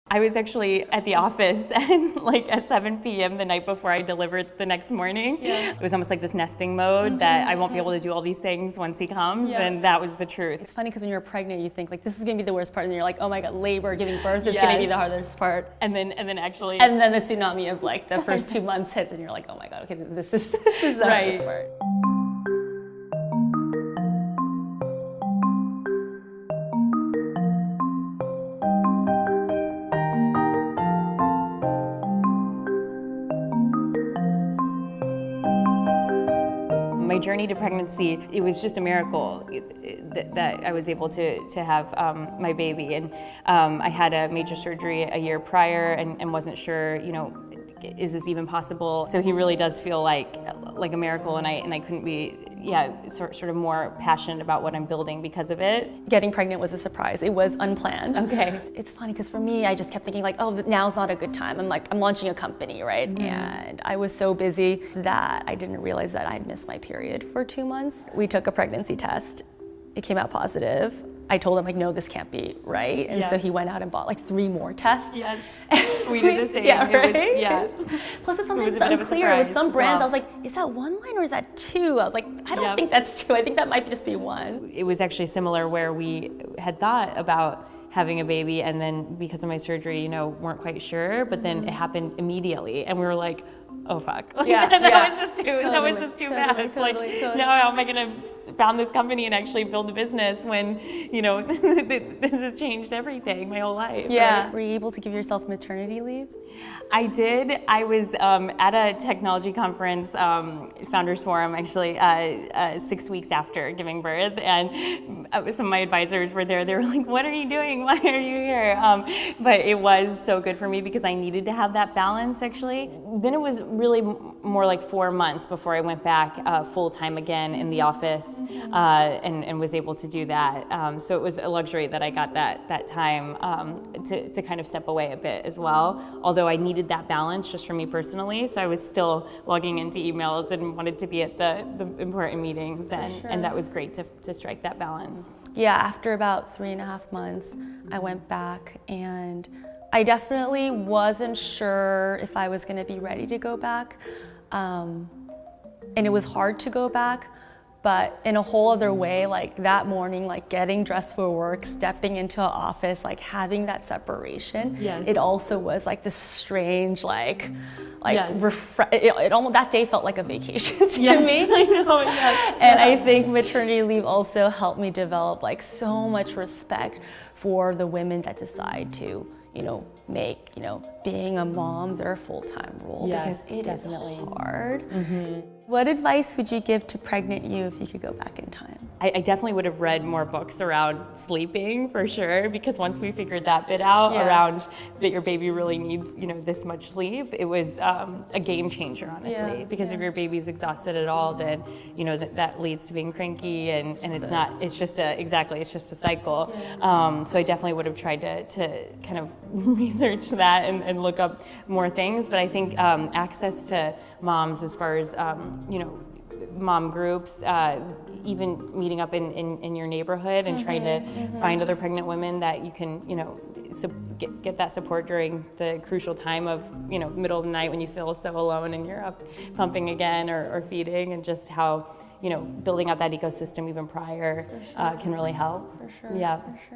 I was actually at the office and like at 7 p.m. the night before I delivered the next morning. Yeah. It was almost like this nesting mode that I won't be able to do all these things once he comes, and that was the truth. It's funny because when you're pregnant, you think like this is gonna be the worst part, and you're like, oh my god, labor, giving birth is gonna be the hardest part. And then actually, and then the tsunami of like the first 2 months hits, and you're like, oh my god, okay, this is the hardest part. My journey to pregnancy, it was just a miracle that I was able to have my baby. And I had a major surgery a year prior and wasn't sure, is this even possible? So he really does feel like a miracle, and I couldn't be sort of more passionate about what I'm building because of it. Getting pregnant was a surprise. It was unplanned. Okay. It's funny because for me, I just kept thinking like, oh, now's not a good time. I'm launching a company, right? Mm-hmm. And I was so busy that I didn't realize that I'd missed my period for 2 months. We took a pregnancy test. It came out positive. I told him like, no, this can't be right. And so he went out and bought like 3 more tests. Yes, we did the same. Yeah, right? Plus it's sometimes unclear with some brands. I was like, is that 1 line or is that 2? I was like, I don't think that's 2. I think that might just be 1. It was actually similar where we had thought about having a baby, and then because of my surgery, weren't quite sure, but then it happened immediately, and we were like, oh fuck. That was just too fast. Totally. Now how am I gonna found this company and actually build a business when, this has changed everything, my whole life. Yeah. Right? Were you able to give yourself maternity leave? I did. I was at a technology conference, Founders Forum, actually, 6 weeks after giving birth, and some of my advisors were there. They were like, what are you doing? Why are you here? But it was so good for me because I needed to have that balance, actually. Then it was really more like 4 months before I went back full-time again in the office and was able to do that. So it was a luxury that I got that time to kind of step away a bit as well, although I needed that balance just for me personally. So I was still logging into emails and wanted to be at the important meetings then, and that was great to strike that balance. Yeah, after about 3.5 months, I went back, and I definitely wasn't sure if I was gonna be ready to go back. And it was hard to go back, but in a whole other way, like that morning, like getting dressed for work, stepping into an office, like having that separation, it also was like this strange, it almost, that day felt like a vacation to me. I know, And I think maternity leave also helped me develop like so much respect for the women that decide to make, being a mom their full-time role, because it is hard. Mm-hmm. What advice would you give to pregnant you if you could go back in time? I definitely would have read more books around sleeping for sure, because once we figured that bit out around that your baby really needs, this much sleep, it was a game changer, honestly, because if your baby's exhausted at all, then, that leads to being cranky, and it's just a cycle. So I definitely would have tried to kind of research that and look up more things, but I think access to moms as far as, mom groups, even meeting up in your neighborhood and trying to find other pregnant women that you can, get that support during the crucial time of, middle of the night when you feel so alone and you're up pumping again or feeding, and just how, building out that ecosystem even prior can really help. For sure. Yeah. For sure.